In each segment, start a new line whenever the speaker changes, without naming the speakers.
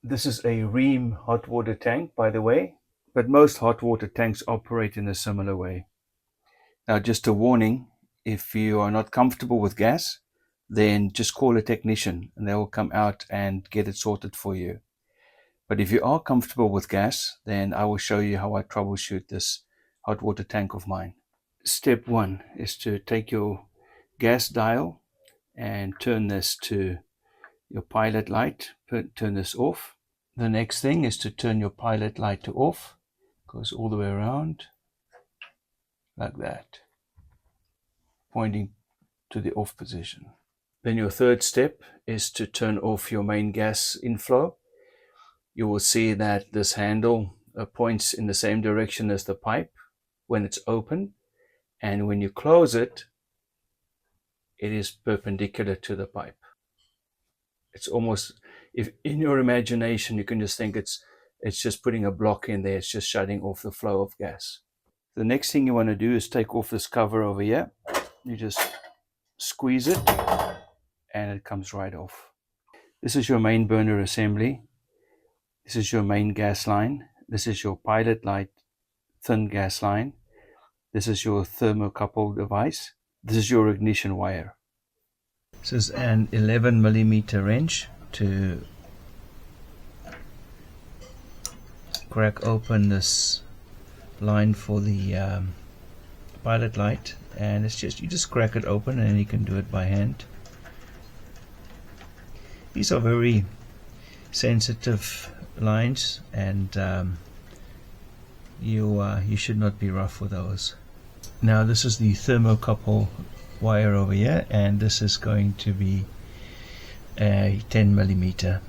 This is a Rheem hot water tank, by the way, but most hot water tanks operate in a similar way. Now, just a warning, if you are not comfortable with gas, then just call a technician and they will come out and get it sorted for you. But if you are comfortable with gas, then I will show you how I troubleshoot this hot water tank of mine. Step one is to take your gas dial and turn this to your pilot light, turn this off. The next thing is to turn your pilot light to off. Goes all the way around like that, pointing to the off position. Then your third step is to turn off your main gas inflow. You will see that this handle points in the same direction as the pipe when it's open, and when you close it, it is perpendicular to the pipe. It's almost, if in your imagination you can just think it's just putting a block in there, it's just shutting off the flow of gas. The next thing you want to do is take off this cover over here. You just squeeze it and it comes right off. This is your main burner assembly. This is your main gas line. This is your pilot light thin gas line. This is your thermocouple device. This is your ignition wire. This is an 11mm wrench to crack open this line for the pilot light, and it's just, you just crack it open and you can do it by hand. These are very sensitive lines, and you should not be rough with those. Now this is the thermocouple wire over here, and this is going to be a 10mm.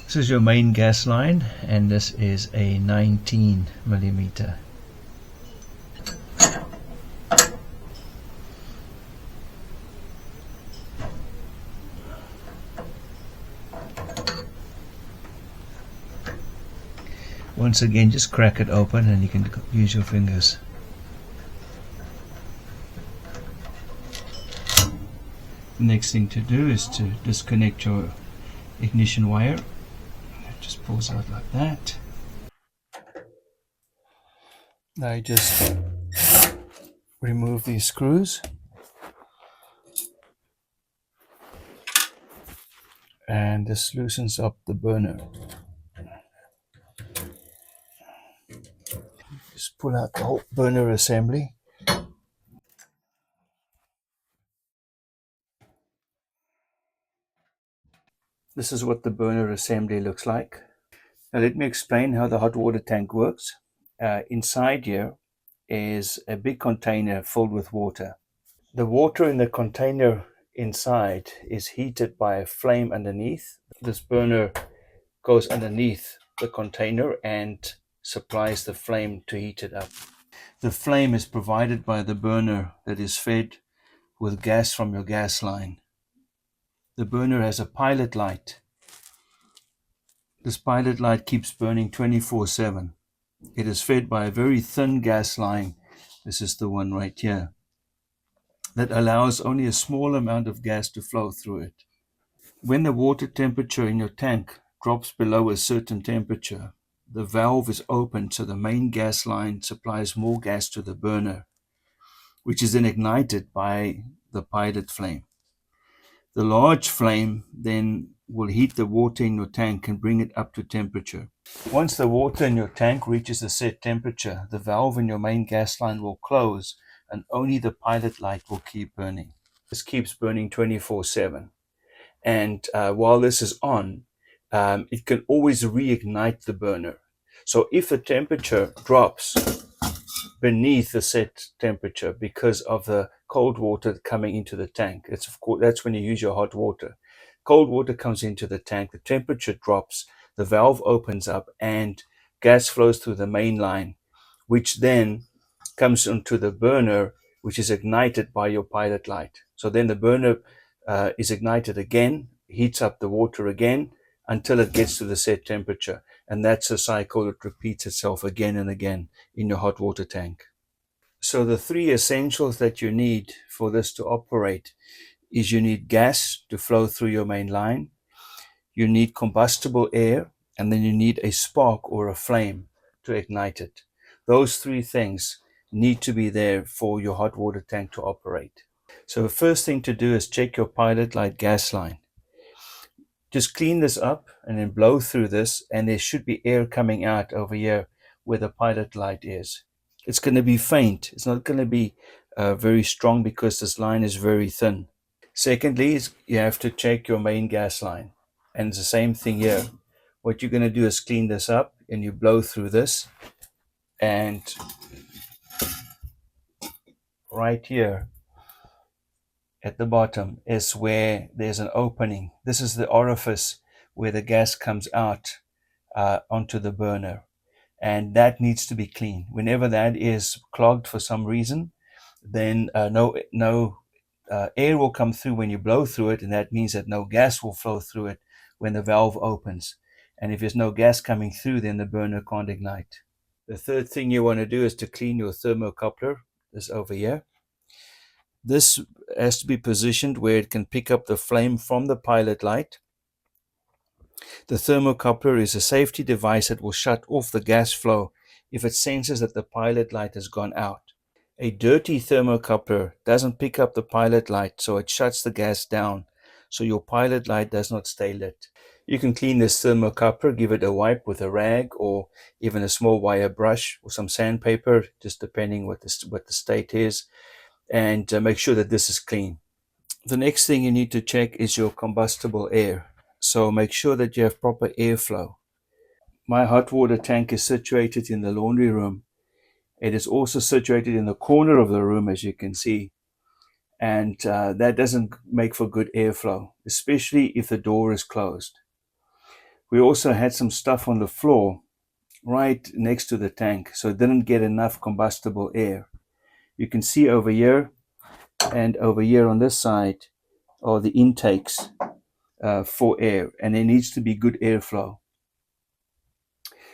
This is your main gas line, and this is a 19mm. Once again, just crack it open and you can use your fingers. The next thing to do is to disconnect your ignition wire. It just pulls out like that. Now you just remove these screws and this loosens up the burner. Just pull out the whole burner assembly. This is what the burner assembly looks like. Now let me explain how the hot water tank works. Inside here is a big container filled with water. The water in the container inside is heated by a flame underneath. This burner goes underneath the container and supplies the flame to heat it up. The flame is provided by the burner that is fed with gas from your gas line. The burner has a pilot light. This pilot light keeps burning 24/7. It is fed by a very thin gas line. This is the one right here, that allows only a small amount of gas to flow through it. When the water temperature in your tank drops below a certain temperature, the valve is opened so the main gas line supplies more gas to the burner, which is then ignited by the pilot flame. The large flame then will heat the water in your tank and bring it up to temperature. Once the water in your tank reaches a set temperature, the valve in your main gas line will close and only the pilot light will keep burning. This keeps burning 24/7. And while this is on, it can always reignite the burner. So if the temperature drops beneath the set temperature because of the cold water coming into the tank, it's of course, that's when you use your hot water. Cold water comes into the tank, the temperature drops, the valve opens up and gas flows through the main line, which then comes onto the burner, which is ignited by your pilot light. So then the burner is ignited again, heats up the water again until it gets to the set temperature. and that's a cycle that repeats itself again and again in your hot water tank. So the three essentials that you need for this to operate is you need gas to flow through your main line, you need combustible air, and then you need a spark or a flame to ignite it. Those three things need to be there for your hot water tank to operate. So the first thing to do is check your pilot light gas line. Just clean this up and then blow through this, and there should be air coming out over here where the pilot light is. It's going to be faint. It's not going to be very strong because this line is very thin. Secondly, you have to check your main gas line. And it's the same thing here. What you're going to do is clean this up and you blow through this. And right here at the bottom is where there's an opening. This is the orifice where the gas comes out onto the burner. And that needs to be clean. Whenever that is clogged for some reason, then no air will come through when you blow through it, and that means that no gas will flow through it when the valve opens. And if there's no gas coming through, then the burner can't ignite. The third thing you want to do is to clean your thermocoupler, this over here. This has to be positioned where it can pick up the flame from the pilot light. The thermocoupler is a safety device that will shut off the gas flow if it senses that the pilot light has gone out. A dirty thermocoupler doesn't pick up the pilot light, so it shuts the gas down, so your pilot light does not stay lit. You can clean this thermocoupler, give it a wipe with a rag or even a small wire brush or some sandpaper, just depending what the state is, and make sure that this is clean. The next thing you need to check is your combustible air. So make sure that you have proper airflow. My hot water tank is situated in the laundry room. It is also situated in the corner of the room, as you can see. And that doesn't make for good airflow, especially if the door is closed. We also had some stuff on the floor right next to the tank, so it didn't get enough combustible air. You can see over here and over here on this side are the intakes for air, and there needs to be good airflow.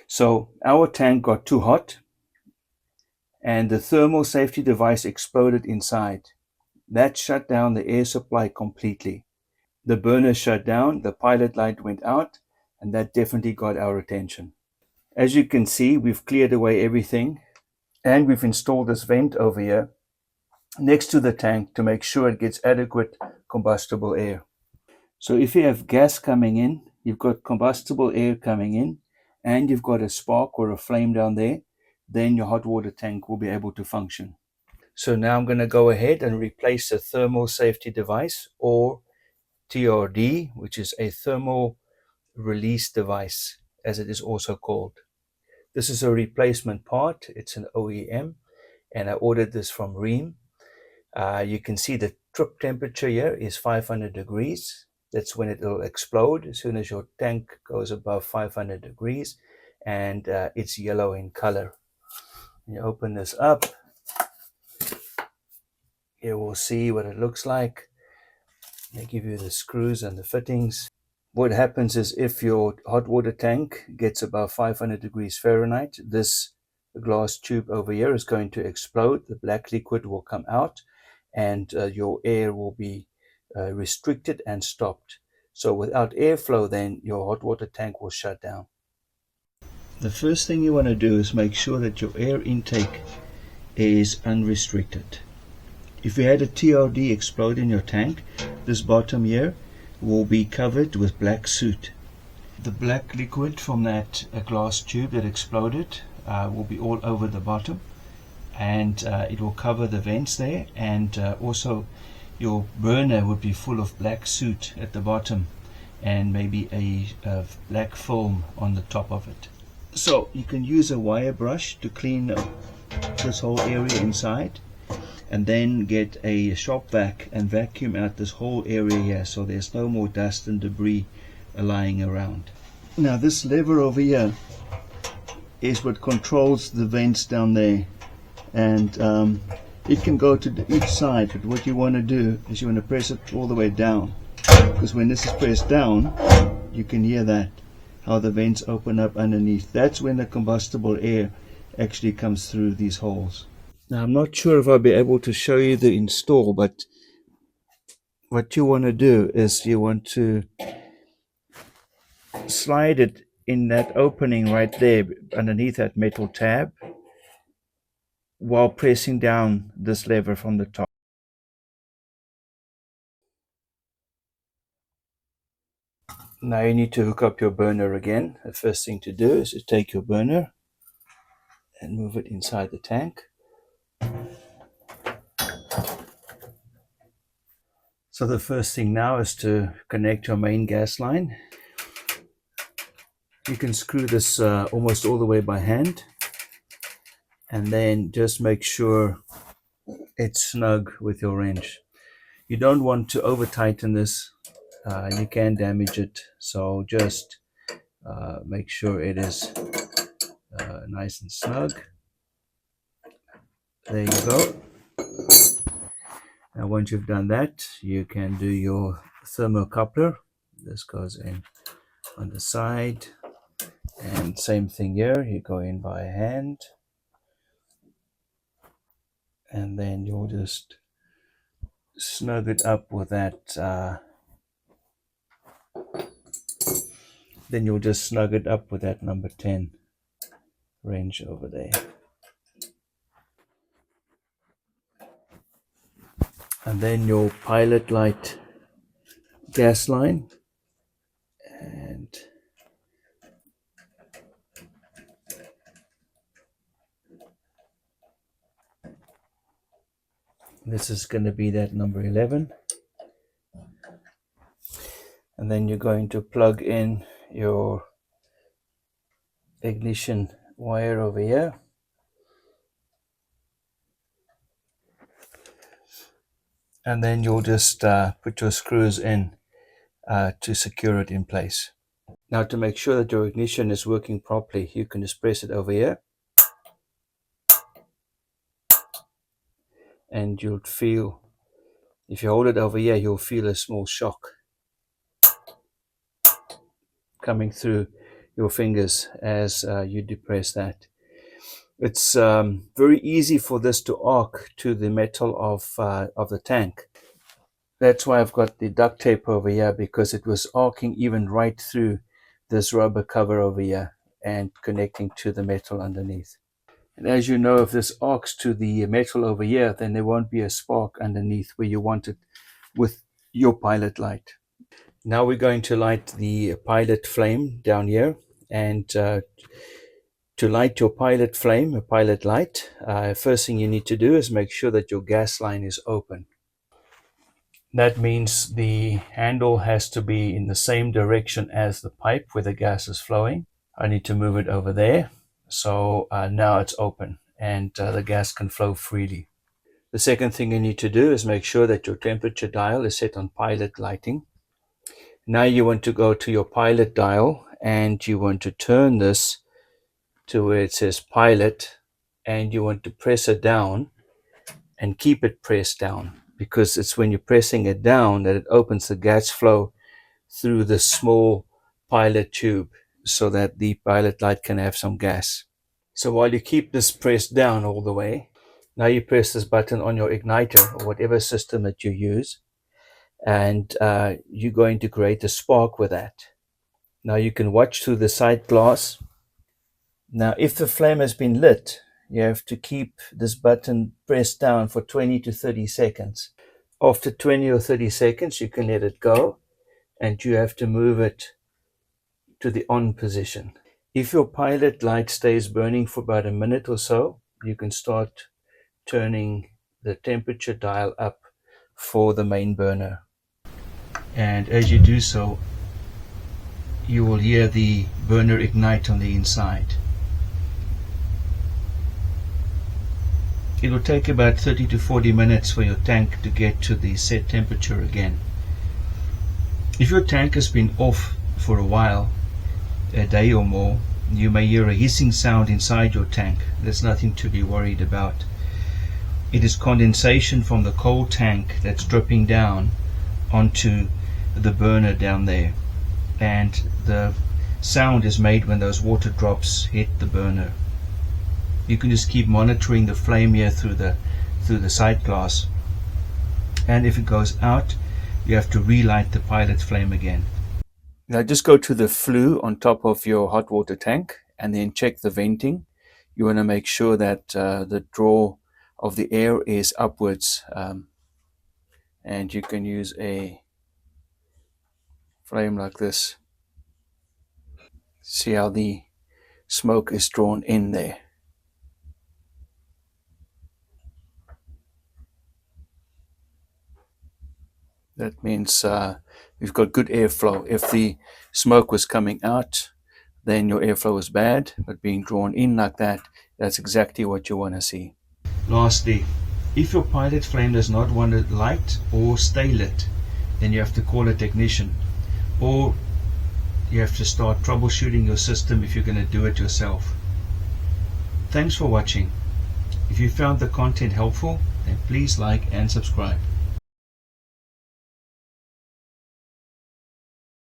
So our tank got too hot and the thermal safety device exploded inside. That shut down the air supply completely. The burner shut down, the pilot light went out, and that definitely got our attention. As you can see, we've cleared away everything, and we've installed this vent over here next to the tank to make sure it gets adequate combustible air. So if you have gas coming in, you've got combustible air coming in, and you've got a spark or a flame down there, then your hot water tank will be able to function. So now I'm going to go ahead and replace the thermal safety device, or TRD, which is a thermal release device, as it is also called. This is a replacement part. It's an OEM, and I ordered this from Rheem. You can see the trip temperature here is 500 degrees. That's when it will explode as soon as your tank goes above 500 degrees, and it's yellow in color. You open this up, you will see what it looks like. They give you the screws and the fittings. What happens is if your hot water tank gets above 500 degrees Fahrenheit, this glass tube over here is going to explode. The black liquid will come out, and your air will be restricted and stopped. So without airflow, then your hot water tank will shut down. The first thing you want to do is make sure that your air intake is unrestricted. If you had a TRD explode in your tank, this bottom here will be covered with black soot. The black liquid from that glass tube that exploded will be all over the bottom, and it will cover the vents there, and also your burner would be full of black soot at the bottom and maybe a black film on the top of it. So you can use a wire brush to clean this whole area inside, and then get a shop vac and vacuum out this whole area here so there's no more dust and debris lying around. Now this lever over here is what controls the vents down there, and it can go to each side, but what you want to do is you want to press it all the way down, because when this is pressed down you can hear that. how the vents open up underneath. That's when the combustible air actually comes through these holes. Now I'm not sure if I'll be able to show you the install, but what you want to do is you want to slide it in that opening right there underneath that metal tab while pressing down this lever from the top. Now you need to hook up your burner again. The first thing to do is to take your burner and move it inside the tank. So the first thing now is to connect your main gas line. You can screw this almost all the way by hand, and then just make sure it's snug with your wrench. You don't want to over tighten this, you can damage it, so just make sure it is nice and snug. There you go. Now once you've done that, you can do your thermocoupler. This goes in on the side, and same thing here, you go in by hand, and then you'll just snug it up with that number 10 wrench over there. And then your pilot light gas line, and this is going to be that number 11. And then you're going to plug in your ignition wire over here. And then you'll just put your screws in to secure it in place. Now to make sure that your ignition is working properly, you can just press it over here. And you'll feel, if you hold it over here, you'll feel a small shock coming through your fingers as you depress that. It's very easy for this to arc to the metal of the tank. That's why I've got the duct tape over here, because it was arcing even right through this rubber cover over here and connecting to the metal underneath. And as you know, if this arcs to the metal over here, then there won't be a spark underneath where you want it with your pilot light. Now we're going to light the pilot flame down here, and to light your pilot flame, a pilot light, first thing you need to do is make sure that your gas line is open. That means the handle has to be in the same direction as the pipe where the gas is flowing. I need to move it over there. So now it's open, and the gas can flow freely. The second thing you need to do is make sure that your temperature dial is set on pilot lighting. Now you want to go to your pilot dial, and you want to turn this to where it says pilot, and you want to press it down and keep it pressed down, because it's when you're pressing it down that it opens the gas flow through the small pilot tube so that the pilot light can have some gas. So while you keep this pressed down all the way, now you press this button on your igniter or whatever system that you use, and you're going to create a spark with that. Now you can watch through the side glass. Now if the flame has been lit, you have to keep this button pressed down for 20 to 30 seconds. After 20 or 30 seconds, you can let it go, and you have to move it to the on position. If your pilot light stays burning for about a minute or so, you can start turning the temperature dial up for the main burner. And as you do so, you will hear the burner ignite on the inside. It will take about 30 to 40 minutes for your tank to get to the set temperature again. If your tank has been off for a while, a day or more, you may hear a hissing sound inside your tank. There's nothing to be worried about. It is condensation from the cold tank that's dripping down onto the burner down there, and the sound is made when those water drops hit the burner. You can just keep monitoring the flame here through the sight glass, and if it goes out, you have to relight the pilot flame again. Now just go to the flue on top of your hot water tank and then check the venting. You want to make sure that the draw of the air is upwards, and you can use a flame like this. See how the smoke is drawn in there. That means we've got good airflow. If the smoke was coming out, then your airflow is bad, but being drawn in like that, that's exactly what you want to see. Lastly, if your pilot flame does not want to light or stay lit, then you have to call a technician, or you have to start troubleshooting your system if you're going to do it yourself. Thanks for watching. If you found the content helpful, then please like and subscribe.